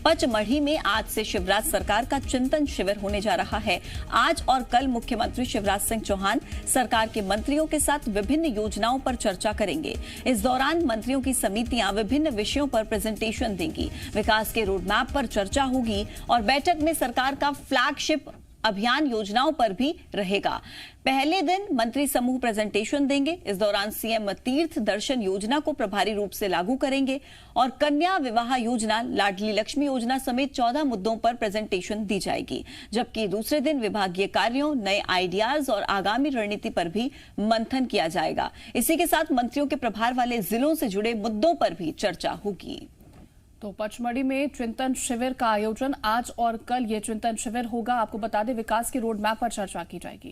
पचमढ़ी में आज से शिवराज सरकार का चिंतन शिविर होने जा रहा है। आज और कल मुख्यमंत्री शिवराज सिंह चौहान सरकार के मंत्रियों के साथ विभिन्न योजनाओं पर चर्चा करेंगे। इस दौरान मंत्रियों की समितियां विभिन्न विषयों पर प्रेजेंटेशन देंगी, विकास के रोड मैप पर चर्चा होगी और बैठक में सरकार का फ्लैगशिप अभियान योजनाओं पर भी रहेगा। पहले दिन मंत्री समूह प्रेजेंटेशन देंगे। इस दौरान सीएम तीर्थ दर्शन योजना को प्रभावी रूप से लागू करेंगे और कन्या विवाह योजना, लाडली लक्ष्मी योजना समेत 14 मुद्दों पर प्रेजेंटेशन दी जाएगी। जबकि दूसरे दिन विभागीय कार्यों, नए आइडियाज और आगामी रणनीति पर भी मंथन किया जाएगा। इसी के साथ मंत्रियों के प्रभार वाले जिलों से जुड़े मुद्दों पर भी चर्चा होगी। तो पचमढ़ी में चिंतन शिविर का आयोजन आज और कल ये चिंतन शिविर होगा। आपको बता दें, विकास के रोड मैप पर चर्चा की जाएगी।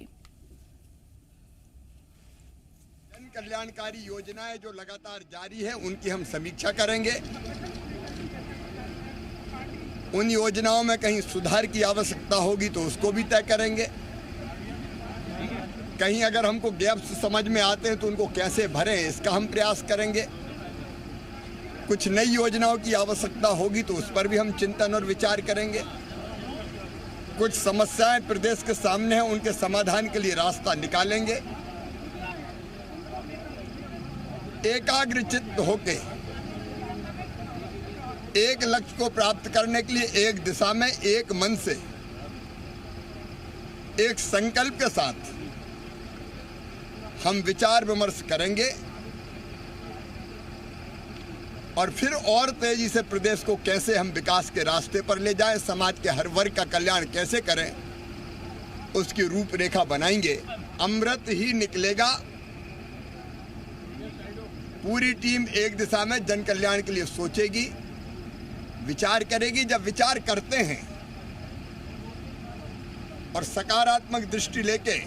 जन कल्याणकारी योजनाएं जो लगातार जारी है उनकी हम समीक्षा करेंगे। उन योजनाओं में कहीं सुधार की आवश्यकता होगी तो उसको भी तय करेंगे। कहीं अगर हमको गैप्स समझ में आते हैं तो उनको कैसे भरें, इसका हम प्रयास करेंगे। कुछ नई योजनाओं की आवश्यकता होगी तो उस पर भी हम चिंतन और विचार करेंगे। कुछ समस्याएं प्रदेश के सामने हैं, उनके समाधान के लिए रास्ता निकालेंगे। एकाग्रचित्त होके एक लक्ष्य को प्राप्त करने के लिए एक दिशा में एक मन से एक संकल्प के साथ हम विचार विमर्श करेंगे और फिर और तेजी से प्रदेश को कैसे हम विकास के रास्ते पर ले जाएं, समाज के हर वर्ग का कल्याण कैसे करें, उसकी रूपरेखा बनाएंगे। अमृत ही निकलेगा। पूरी टीम एक दिशा में जन कल्याण के लिए सोचेगी, विचार करेगी। जब विचार करते हैं और सकारात्मक दृष्टि लेके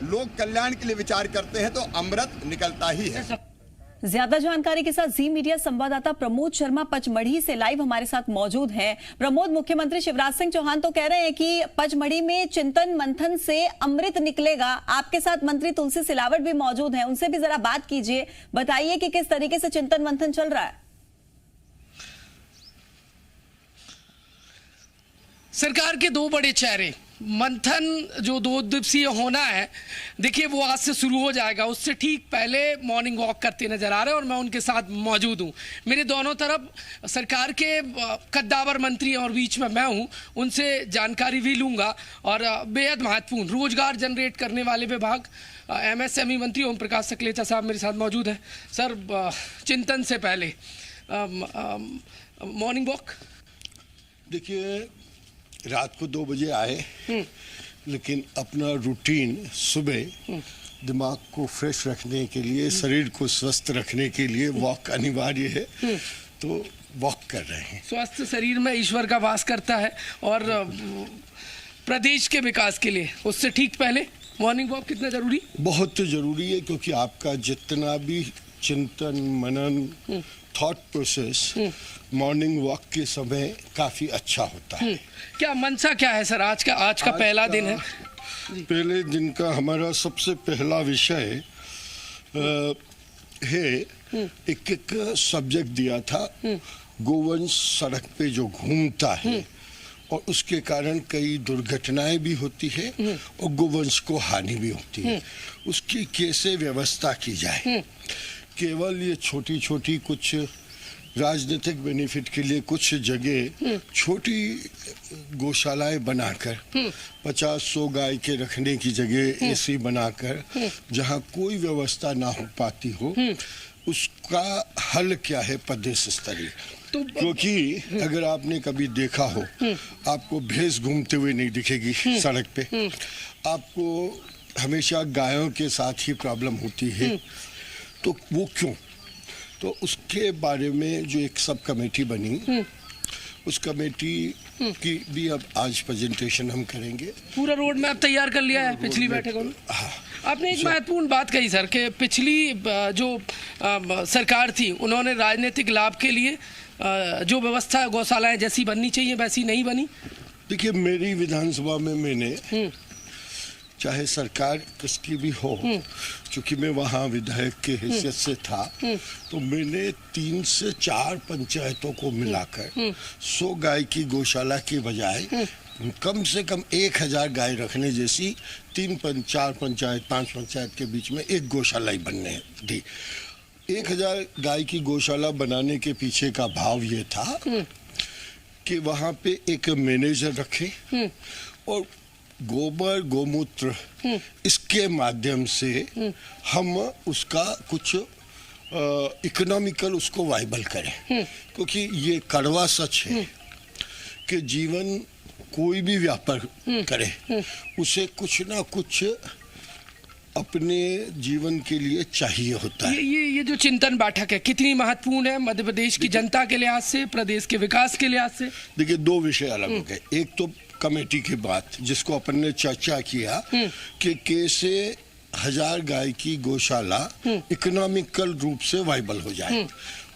लोक कल्याण के लिए विचार करते हैं तो अमृत निकलता ही है। ज्यादा जानकारी के साथ जी मीडिया संवाददाता प्रमोद शर्मा पचमढ़ी से लाइव हमारे साथ मौजूद हैं। प्रमोद, मुख्यमंत्री शिवराज सिंह चौहान तो कह रहे हैं कि पचमढ़ी में चिंतन मंथन से अमृत निकलेगा। आपके साथ मंत्री तुलसी सिलावट भी मौजूद हैं, उनसे भी जरा बात कीजिए। बताइए कि किस तरीके से चिंतन मंथन चल रहा है। सरकार के दो बड़े चेहरे, मंथन जो 2 दिवसीय होना है, देखिए वो आज से शुरू हो जाएगा। उससे ठीक पहले मॉर्निंग वॉक करते नजर आ रहे हैं और मैं उनके साथ मौजूद हूं। मेरे दोनों तरफ सरकार के कद्दावर मंत्री और बीच में मैं हूं, उनसे जानकारी भी लूंगा। और बेहद महत्वपूर्ण रोजगार जनरेट करने वाले विभाग एमएसएमई मंत्री ओम प्रकाश सकलेचा साहब मेरे साथ मौजूद है। सर, चिंतन से पहले मॉर्निंग वॉक, देखिए रात को 2 बजे आए, लेकिन अपना रूटीन सुबह दिमाग को फ्रेश रखने के लिए, शरीर को स्वस्थ रखने के लिए वॉक अनिवार्य है, तो वॉक कर रहे हैं। स्वस्थ शरीर में ईश्वर का वास करता है और प्रदेश के विकास के लिए उससे ठीक पहले मॉर्निंग वॉक कितना जरूरी? बहुत जरूरी है, क्योंकि आपका जितना भी चिंतन मनन थॉट प्रोसेस मॉर्निंग वॉक के समय काफी अच्छा होता है। क्या मंशा क्या है सर? आज का पहला दिन है। पहले दिन का हमारा सबसे पहला विषय है, एक सब्जेक्ट दिया था, गोवंश सड़क पे जो घूमता है और उसके कारण कई दुर्घटनाएं भी होती है और गोवंश को हानि भी होती है, उसकी कैसे व्यवस्था की जाए। केवल ये छोटी छोटी कुछ राजनीतिक बेनिफिट के लिए कुछ जगह छोटी गौशालाएं बनाकर 50-100 गाय के रखने की जगह ऐसी बनाकर जहां कोई व्यवस्था ना हो पाती हो, उसका हल क्या है प्रदेश स्तरीय। क्योंकि अगर आपने कभी देखा हो, आपको भैंस घूमते हुए नहीं दिखेगी सड़क पे, आपको हमेशा गायों के साथ ही प्रॉब्लम होती है। तो वो क्यों? तो उसके बारे में जो एक सब कमेटी बनी, उस कमेटी की भी अब आज प्रेजेंटेशन हम करेंगे। पूरा रोड मैप तैयार कर लिया है पिछली बैठकों में। आपने एक महत्वपूर्ण बात कही सर कि पिछली जो सरकार थी उन्होंने राजनीतिक लाभ के लिए जो व्यवस्था गौशालाएं जैसी बननी चाहिए वैसी नहीं बनी। देखिए, मेरी विधानसभा में मैंने चाहे सरकार किसकी भी हो, क्योंकि मैं वहाँ विधायक के हैसियत से था, तो मैंने 3 से 4 पंचायतों को मिलाकर 100 गाय की गौशाला की बजाय कम से कम 1000 गाय रखने जैसी 4 पंचायत 5 पंचायत के बीच में एक गौशाला ही बनने दी। 1000 गाय की गौशाला बनाने के पीछे का भाव ये था कि वहाँ पे एक मैनेजर रखे और गोबर गोमूत्र इसके माध्यम से हम उसका कुछ इकोनॉमिकल उसको वाइबल करें, क्योंकि ये कड़वा सच है कि जीवन कोई भी व्यापार करे उसे कुछ ना कुछ अपने जीवन के लिए चाहिए होता है। ये जो चिंतन बैठक है कितनी महत्वपूर्ण है मध्य प्रदेश की जनता के लिहाज से, प्रदेश के विकास के लिहाज से? देखिए 2 विषय अलग हो गए। एक तो कमेटी की बात जिसको अपन ने चर्चा किया कि कैसे 1000 गाय की गौशाला इकोनॉमिकल रूप से वाइबल हो जाए,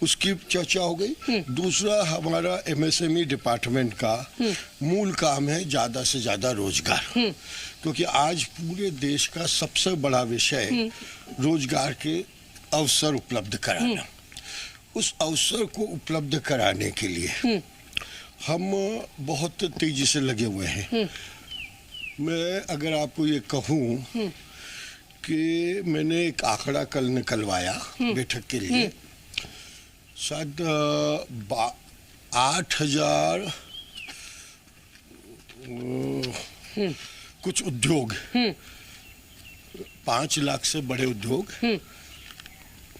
उसकी चर्चा हो गई। दूसरा हमारा MSME डिपार्टमेंट का मूल काम है ज्यादा से ज्यादा रोजगार, क्योंकि आज पूरे देश का सबसे बड़ा विषय रोजगार के अवसर उपलब्ध कराना। उस अवसर को उपलब्ध कराने के लिए हम बहुत तेजी से लगे हुए हैं। मैं अगर आपको ये कहूँ कि मैंने एक आंकड़ा कल निकलवाया बैठक के लिए, शायद 8000 कुछ उद्योग, 5 लाख से बड़े उद्योग,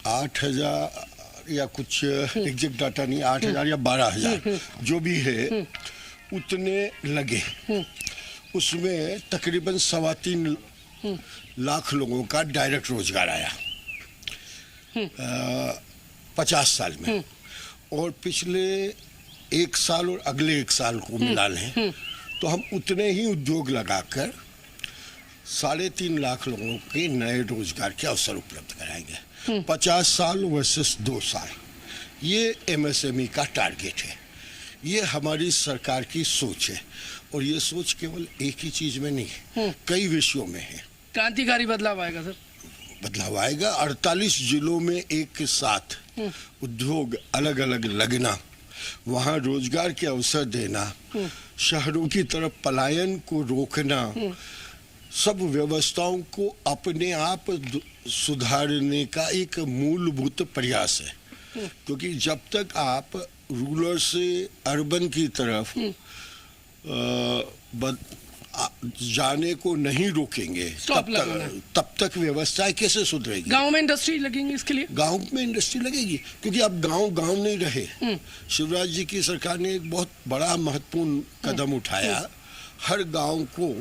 8000 या कुछ एग्जैक्ट डाटा नहीं, 8000 या 12000 जो भी है उतने लगे। उसमें तकरीबन 3.25 लाख लोगों का डायरेक्ट रोजगार आया 50 साल में, और पिछले 1 साल और अगले 1 साल को मिला लें तो हम उतने ही उद्योग लगाकर 3.5 लाख लोगों के नए रोजगार के अवसर उपलब्ध कराएंगे। 50 साल वर्सेस 2 साल, ये MSME का टारगेट है। ये हमारी सरकार की सोच है, और ये सोच केवल एक ही चीज में नहीं, कई विषयों में है। क्रांतिकारी बदलाव आएगा सर? बदलाव आएगा। 48 जिलों में एक साथ उद्योग अलग अलग लगना, वहाँ रोजगार के अवसर देना, शहरों की तरफ पलायन को रोकना, सब व्यवस्थाओं को अपने आप सुधारने का एक मूलभूत प्रयास है। क्योंकि जब तक आप रूरल से अर्बन की तरफ जाने को नहीं रोकेंगे तब तक व्यवस्थाएं कैसे सुधरेगी? गांव में इंडस्ट्री लगेंगी इसके लिए? गांव में इंडस्ट्री लगेगी, क्योंकि अब गांव नहीं रहे। शिवराज जी की सरकार ने एक बहुत बड़ा महत्वपूर्ण कदम उठाया। हर गांव को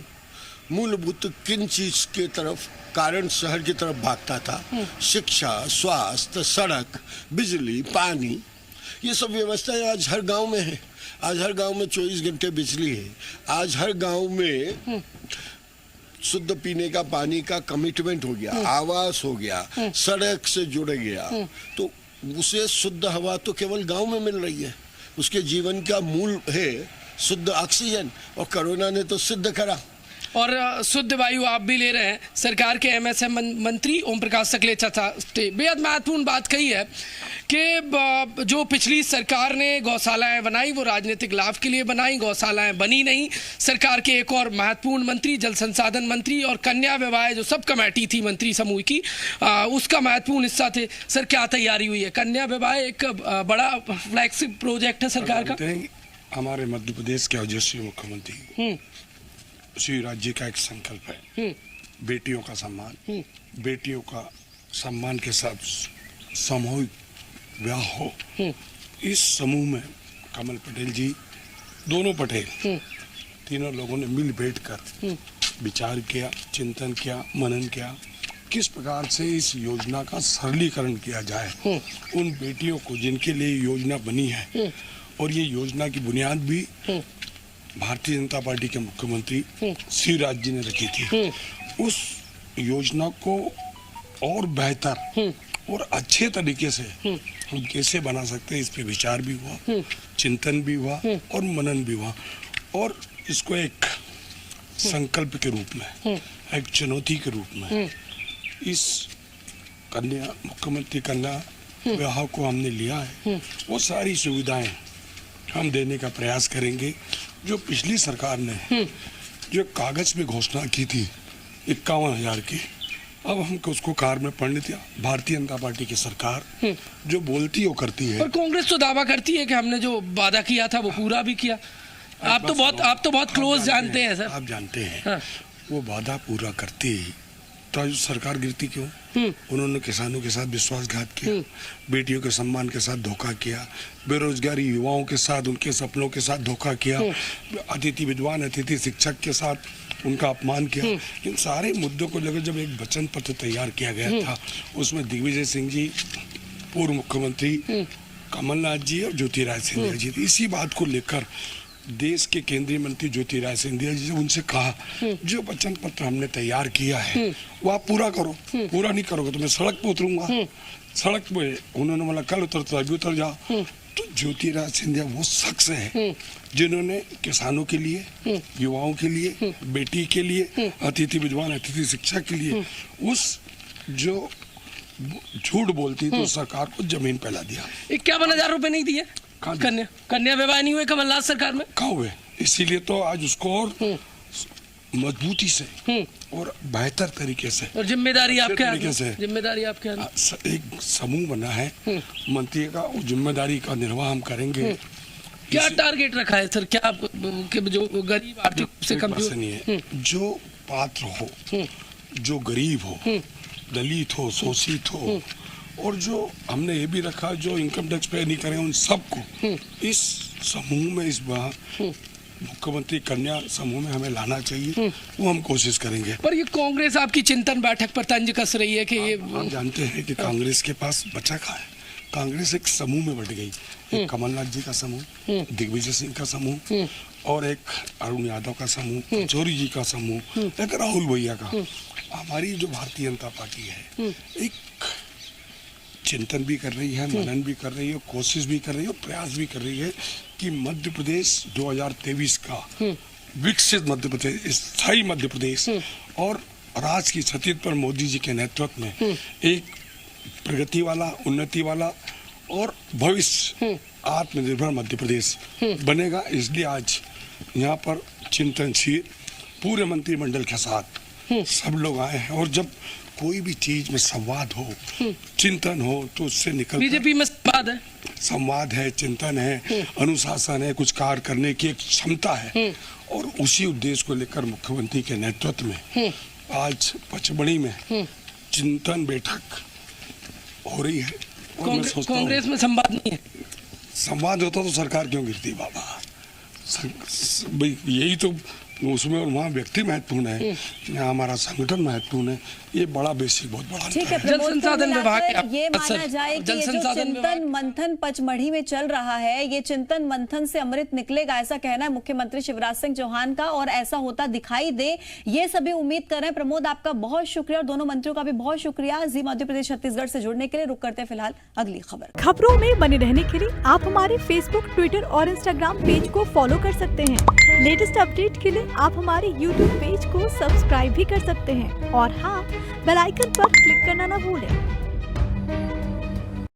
मूलभूत किन चीज के तरफ कारण शहर की तरफ भागता था, शिक्षा, स्वास्थ्य, सड़क, बिजली, पानी, ये सब व्यवस्थाएं आज हर गांव में है। आज हर गांव में 24 घंटे बिजली है। आज हर गांव में शुद्ध पीने का पानी का कमिटमेंट हो गया, आवास हो गया, सड़क से जुड़ गया। तो उसे शुद्ध हवा तो केवल गांव में मिल रही है। उसके जीवन का मूल है शुद्ध ऑक्सीजन, और कोरोना ने तो सिद्ध करा। और शुद्ध वायु आप भी ले रहे हैं। सरकार के MSM मंत्री ओम प्रकाश सकलेचा ने बेहद महत्वपूर्ण बात कही है कि जो पिछली सरकार ने गौशालाएं बनाई वो राजनीतिक लाभ के लिए बनाई, गौशालाएं बनी नहीं। सरकार के एक और महत्वपूर्ण मंत्री जल संसाधन मंत्री और कन्या विवाह जो सब कमेटी थी मंत्री समूह की, उसका महत्वपूर्ण हिस्सा थे। सर क्या तैयारी हुई है? कन्या विवाह एक बड़ा फ्लैगशिप प्रोजेक्ट है सरकार का। हमारे मध्य प्रदेश के ओजस्वी मुख्यमंत्री श्री राज्य का एक संकल्प है, बेटियों का सम्मान, बेटियों का सम्मान के साथ सामूहिक विवाह हो। इस समूह में कमल पटेल जी, दोनों पटेल, तीनों लोगों ने मिल बैठ कर विचार किया, चिंतन किया, मनन किया, किस प्रकार से इस योजना का सरलीकरण किया जाए उन बेटियों को जिनके लिए योजना बनी है। और ये योजना की बुनियाद भी भारतीय जनता पार्टी के मुख्यमंत्री शिवराज जी ने रखी थी। उस योजना को और बेहतर और अच्छे तरीके से हम कैसे बना सकते हैं, इस पे विचार भी हुआ, चिंतन भी हुआ और मनन भी हुआ। और इसको एक संकल्प के रूप में एक चुनौती के रूप में इस मुख्यमंत्री कन्या विवाह को हमने लिया है। वो सारी सुविधाएं हम देने का प्रयास करेंगे। जो पिछली सरकार ने जो कागज में घोषणा की थी 51,000 की, अब हमको उसको कार में पढ़ने दिया। भारतीय जनता पार्टी की सरकार जो बोलती है वो करती है। और कांग्रेस तो दावा करती है कि हमने जो वादा किया था वो पूरा भी किया। आप तो बहुत क्लोज जानते हैं सर। आप जानते हैं वो वादा पूरा करती ही तो आज सरकार गिरती क्यों? उन्होंने किसानों के साथ विश्वासघात किया, बेटियों के सम्मान के साथ धोखा किया, बेरोजगारी युवाओं के साथ उनके सपनों के साथ धोखा किया, अतिथि विद्वान अतिथि शिक्षक के साथ उनका अपमान किया। इन सारे मुद्दों को लेकर जब एक वचन पत्र तैयार किया गया था, उसमें दिग्विजय सिंह जी, पूर्व मुख्यमंत्री कमलनाथ जी और ज्योतिरादित्य सिंधिया जी, इसी बात को लेकर देश के केंद्रीय मंत्री ज्योतिरादित्य सिंधिया जी से उनसे कहा जो वचन पत्र हमने तैयार किया है वो आप पूरा करो, पूरा नहीं करोगे तो मैं सड़क पे उतरूंगा। सड़क पे उन्होंने बोला कल उतरता अभी उतर जाओ। तो ज्योतिरादित्य सिंधिया वो शख्स है जिन्होंने किसानों के लिए, युवाओं के लिए, बेटी के लिए, अतिथि विद्वान अतिथि शिक्षा के लिए उस जो झूठ बोलती तो सरकार को जमीन फैला दिया। 51,000 रुपए नहीं दिए कन्या विवाह नहीं हुए कमलनाथ सरकार में? कहाँ हुए? इसीलिए तो आज उसको और मजबूती से और बेहतर तरीके से और जिम्मेदारी आपके हाथ में, जिम्मेदारी आपके हाथ में। एक समूह बना है मंत्री का, वो जिम्मेदारी का निर्वाह हम करेंगे। क्या टारगेट रखा है सर? क्या जो गरीब आर्थिक से कमजोर नहीं है, जो पात्र हो, जो गरीब हो, दलित हो, शोषित हो, और जो हमने ये भी रखा जो इनकम टैक्स पे नहीं करें उन सबको इस समूह में, इस बार मुख्यमंत्री कन्या समूह में हमें लाना चाहिए। वो हम कोशिश करेंगे। पर ये कांग्रेस आपकी चिंतन बैठक पर तंज कस रही है कि ये आप जानते हैं कि कांग्रेस के पास बचा कहाँ है। कांग्रेस एक समूह में बट गई, एक कमलनाथ जी का समूह, दिग्विजय सिंह का समूह और एक अरुण यादव का समूह, चौधरी जी का समूह, एक राहुल भैया का। हमारी जो भारतीय जनता पार्टी है एक चिंतन भी कर रही है, मनन भी कर रही है, कोशिश भी कर रही है और प्रयास भी कर रही है कि मध्य प्रदेश 2023 का विकसित मध्य प्रदेश, स्थायी मध्य प्रदेश और राज की छतरी पर मोदी जी के नेतृत्व में एक प्रगति वाला, उन्नति वाला और भविष्य आत्मनिर्भर मध्य प्रदेश बनेगा। इसलिए आज यहाँ पर चिंतन शिविर पूरे मंत्रिमंडल के साथ सब लोग आए हैं। और जब कोई भी चीज में संवाद हो, चिंतन हो, तो उससे निकल बीजेपी में संवाद है, चिंतन है, अनुशासन है, कुछ कार्य करने की एक क्षमता है। और उसी उद्देश्य को लेकर मुख्यमंत्री के नेतृत्व में आज पचमढ़ी में चिंतन बैठक हो रही है। कांग्रेस में संवाद नहीं है। संवाद होता तो सरकार क्यों गिरती बाबा? यही तो उसमें, और वहाँ व्यक्ति महत्वपूर्ण है, यहाँ हमारा संगठन महत्वपूर्ण है। ये बड़ा बेसिक, बहुत बड़ा ठीक है। जल संसाधन विभाग ये माना जाए कि ये जो चिंतन मंथन पचमढ़ी में चल रहा है, ये चिंतन मंथन से अमृत निकलेगा, ऐसा कहना है मुख्यमंत्री शिवराज सिंह चौहान का, और ऐसा होता दिखाई दे ये सभी उम्मीद कर रहे हैं। प्रमोद, आपका बहुत शुक्रिया और दोनों मंत्रियों का भी बहुत शुक्रिया जी मध्य प्रदेश छत्तीसगढ़ से जुड़ने के लिए। रुक करते हैं फिलहाल अगली खबरों में बने रहने के लिए आप हमारे फेसबुक, ट्विटर और इंस्टाग्राम पेज को फॉलो कर सकते हैं। लेटेस्ट अपडेट के लिए आप हमारे यूट्यूब पेज को सब्सक्राइब भी कर सकते हैं और हाँ, बेल आइकन पर क्लिक करना ना भूलें।